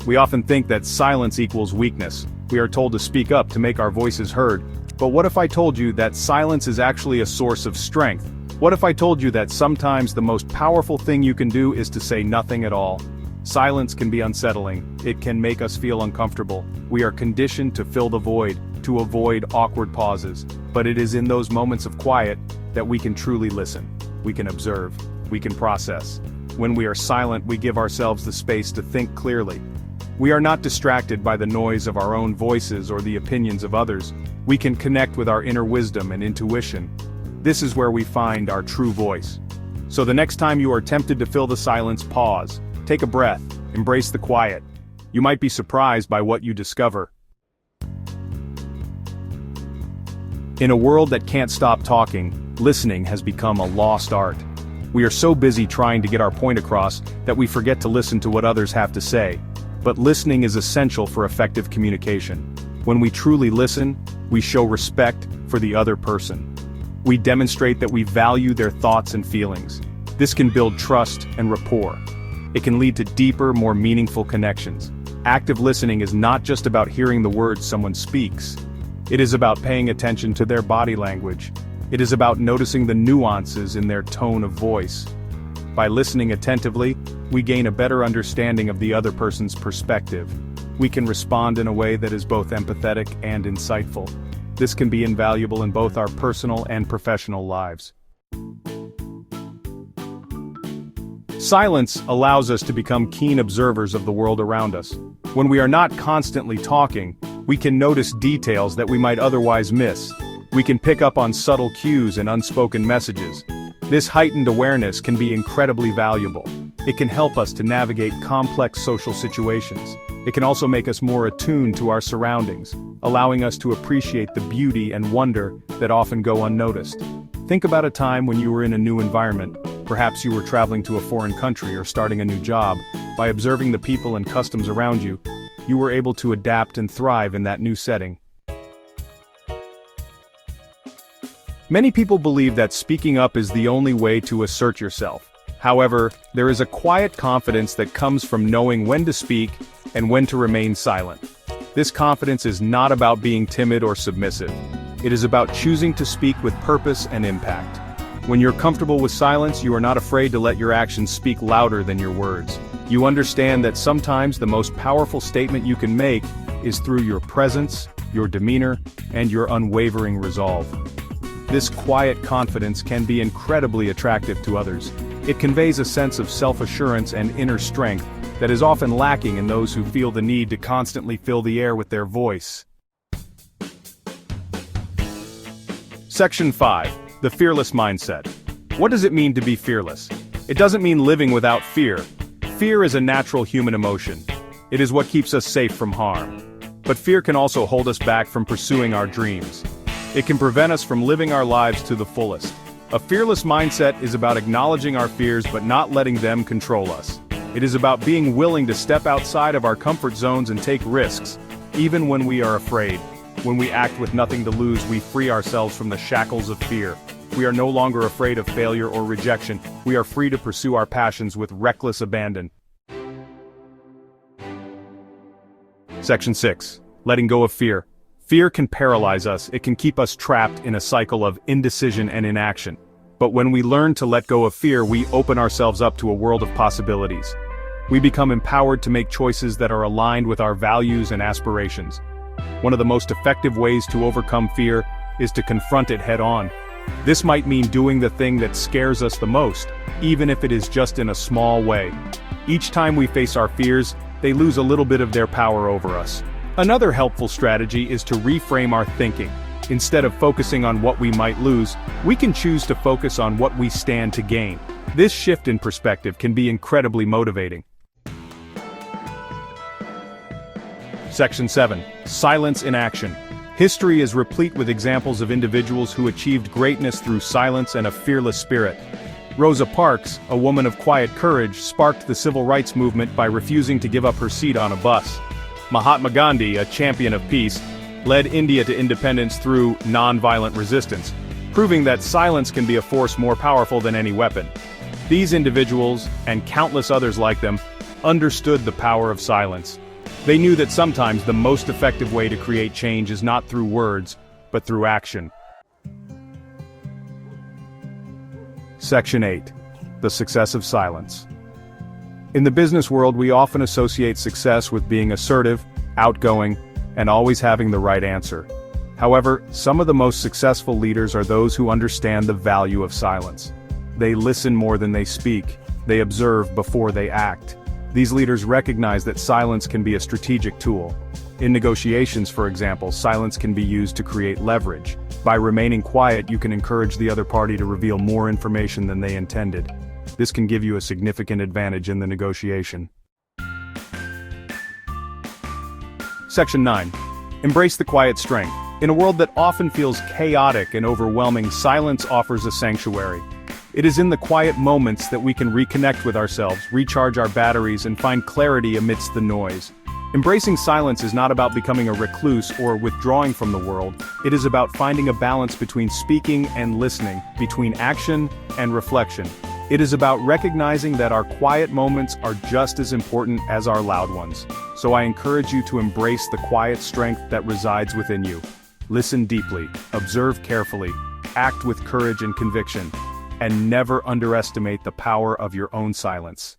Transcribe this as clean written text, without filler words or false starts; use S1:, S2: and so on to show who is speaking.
S1: We often think that silence equals weakness. We are told to speak up to make our voices heard. But what if I told you that silence is actually a source of strength? What if I told you that sometimes the most powerful thing you can do is to say nothing at all? Silence can be unsettling. It can make us feel uncomfortable. We are conditioned to fill the void, to avoid awkward pauses. But it is in those moments of quiet that we can truly listen. We can observe. We can process. When we are silent, we give ourselves the space to think clearly. We are not distracted by the noise of our own voices or the opinions of others. We can connect with our inner wisdom and intuition. This is where we find our true voice. So the next time you are tempted to fill the silence, pause. Take a breath, embrace the quiet. You might be surprised by what you discover. In a world that can't stop talking, listening has become a lost art. We are so busy trying to get our point across that we forget to listen to what others have to say. But listening is essential for effective communication. When we truly listen, we show respect for the other person. We demonstrate that we value their thoughts and feelings. This can build trust and rapport. It can lead to deeper, more meaningful connections. Active listening is not just about hearing the words someone speaks. It is about paying attention to their body language. It is about noticing the nuances in their tone of voice. By listening attentively, we gain a better understanding of the other person's perspective. We can respond in a way that is both empathetic and insightful. This can be invaluable in both our personal and professional lives. Silence allows us to become keen observers of the world around us. When we are not constantly talking, we can notice details that we might otherwise miss. We can pick up on subtle cues and unspoken messages. This heightened awareness can be incredibly valuable. It can help us to navigate complex social situations. It can also make us more attuned to our surroundings, allowing us to appreciate the beauty and wonder that often go unnoticed. Think about a time when you were in a new environment. Perhaps you were traveling to a foreign country or starting a new job. By observing the people and customs around you, you were able to adapt and thrive in that new setting. Many people believe that speaking up is the only way to assert yourself. However, there is a quiet confidence that comes from knowing when to speak and when to remain silent. This confidence is not about being timid or submissive. It is about choosing to speak with purpose and impact. When you're comfortable with silence, you are not afraid to let your actions speak louder than your words. You understand that sometimes the most powerful statement you can make is through your presence, your demeanor, and your unwavering resolve. This quiet confidence can be incredibly attractive to others. It conveys a sense of self-assurance and inner strength that is often lacking in those who feel the need to constantly fill the air with their voice. Section 5. The Fearless Mindset. What does it mean to be fearless? It doesn't mean living without fear. Fear is a natural human emotion. It is what keeps us safe from harm. But fear can also hold us back from pursuing our dreams. It can prevent us from living our lives to the fullest. A fearless mindset is about acknowledging our fears but not letting them control us. It is about being willing to step outside of our comfort zones and take risks, even when we are afraid. When we act with nothing to lose, we free ourselves from the shackles of fear. We are no longer afraid of failure or rejection. We are free to pursue our passions with reckless abandon. Section 6. Letting go of fear. Fear can paralyze us. It can keep us trapped in a cycle of indecision and inaction. But when we learn to let go of fear, we open ourselves up to a world of possibilities. We become empowered to make choices that are aligned with our values and aspirations. One of the most effective ways to overcome fear is to confront it head-on. This might mean doing the thing that scares us the most, even if it is just in a small way. Each time we face our fears, they lose a little bit of their power over us. Another helpful strategy is to reframe our thinking. Instead of focusing on what we might lose, we can choose to focus on what we stand to gain. This shift in perspective can be incredibly motivating. Section 7. Silence in action. History is replete with examples of individuals who achieved greatness through silence and a fearless spirit. Rosa Parks, a woman of quiet courage, sparked the civil rights movement by refusing to give up her seat on a bus. Mahatma Gandhi, a champion of peace, led India to independence through non-violent resistance, proving that silence can be a force more powerful than any weapon. These individuals, and countless others like them, understood the power of silence. They knew that sometimes the most effective way to create change is not through words, but through action. Section 8. The success of silence. In the business world, we often associate success with being assertive, outgoing, and always having the right answer. However, some of the most successful leaders are those who understand the value of silence. They listen more than they speak. They observe before they act. These leaders recognize that silence can be a strategic tool. In negotiations, for example, silence can be used to create leverage. By remaining quiet, you can encourage the other party to reveal more information than they intended. This can give you a significant advantage in the negotiation. Section 9. Embrace the quiet strength. In a world that often feels chaotic and overwhelming, silence offers a sanctuary. It is in the quiet moments that we can reconnect with ourselves, recharge our batteries, and find clarity amidst the noise. Embracing silence is not about becoming a recluse or withdrawing from the world. It is about finding a balance between speaking and listening, between action and reflection. It is about recognizing that our quiet moments are just as important as our loud ones. So I encourage you to embrace the quiet strength that resides within you. Listen deeply, observe carefully, act with courage and conviction, and never underestimate the power of your own silence.